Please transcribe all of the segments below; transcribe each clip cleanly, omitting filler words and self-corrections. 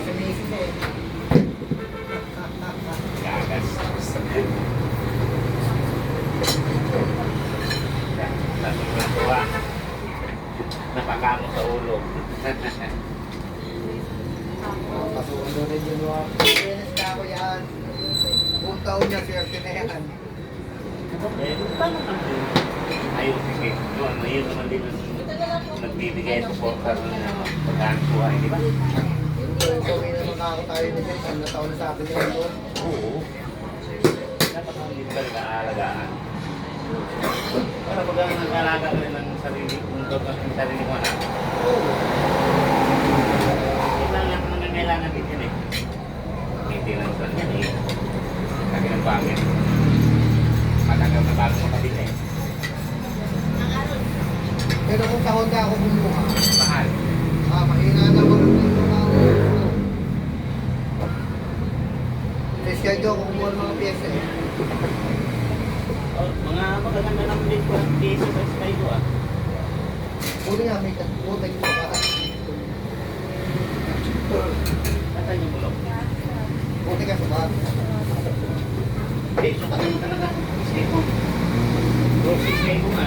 si Macy's eh. Gagas. Natuwa. Napakamo sa ulo. Pasundo rin yun mga pinis na ako yan. Buong taon niya, swerte na yan. Eh, paano kami? Ayun, sige. Yun naman din ang nagbibigay sa portal ng pagkaan buhay, di ba? So, may naman ako tayo nito. Ano na taon na sa akin yun doon? Oo. Dapat ang hindi talaga aalagaan. Para pag nag-alaga ka rin ng sarili, ng sarili mo anak. Oo. Kailangan mo nangangailangan din yun eh. Maintenance lang yan eh. Lagi ng pangit. Matagal na bago makabili eh. Pero kung tahon ka ako kumuha, Mahal. mahina na ako dito na ako. Schedule ako kumuha ng mga pyesa eh. Oh, mga magaganda naman din po ang piso sa Skygo ah. Uli nga, may utay ko pa. Saan yung bulok? Utay ka sa bahat. Hindi, sukat mo talaga. Skygo. Bro, si Skygo nga.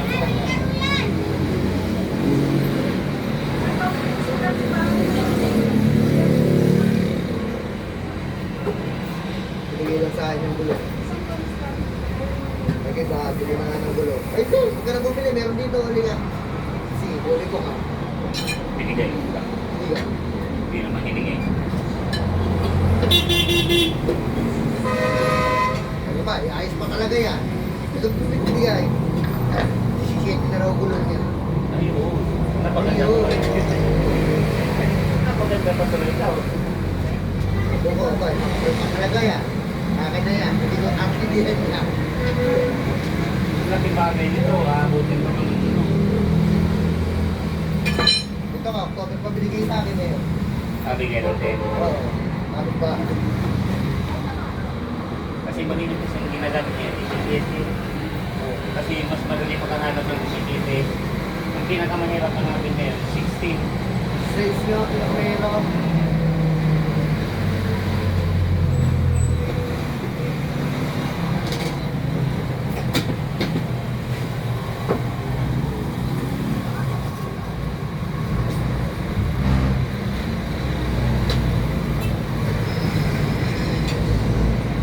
Binigay lang sa akin yung gulong. Ay kaya bili na nga ng gulong. Ay sir, huwag ka na bumili. Meron dito. Uli ka. Sige, uli ko ka. Binigay. Hindi ka. Hindi naman hiningi. Ano ba? Ayos pa talaga yan. Ito binigay. Shit na raw gulong niya. Ay, oo. Napaganda Ayun. pa rin. Napaganda pa tuloy daw. Ito ko ba? Ayos pa talaga yan. Akin na yan. Hindi ko activihan niya. Laking bagay nito, abutin pa kami dito. Ito ka, ito pa binigay sa akin eh. Sabi nga natin. Oo. Ano ba? Kasi maninipis ang ginagamit niya, ECTS yun. Kasi mas madali makahanap ng ECTS. Ang pinakamahirap ang namin ngayon, 16. Straight nyo, pinakamayroon.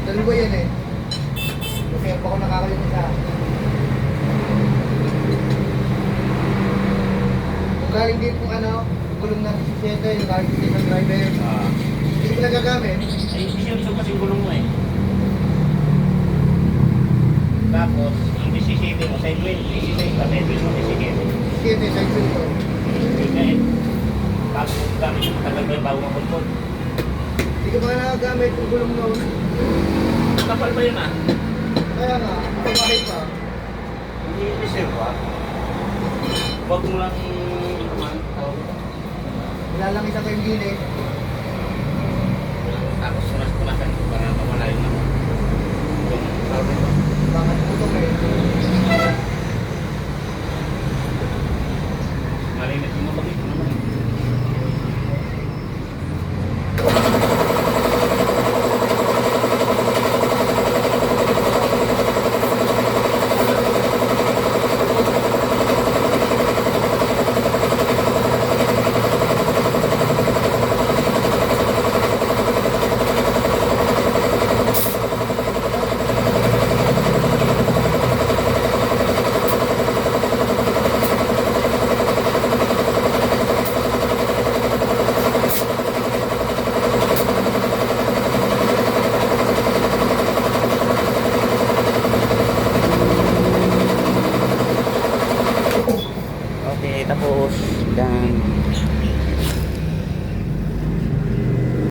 Dalawa yan eh. Kasi pa ako nakakalit isa. Kung galing din kung ano, gulong na 17, yung galing din ng driver. Hindi ko nagagamit. Ay, isyuso kasi gulong mo eh. Tapos, yung DCCT mo, side wheel, DCCT ka, side wheel mo, DCCT. 17, sa ito ito. Kahit, tapos gamit yung matagal ba bago makulpot. Hindi ko pa nagagamit yung gulong noon. Kapal pa yun ah. Kaya nga, ako bakit pa? Hindi reserve ah. Huwag mo lang ikuman. Ilalangis ako yung gilid. Tapos sunas-punasan para mawala yung ano. Yung tawag nito. Bakit putok eh.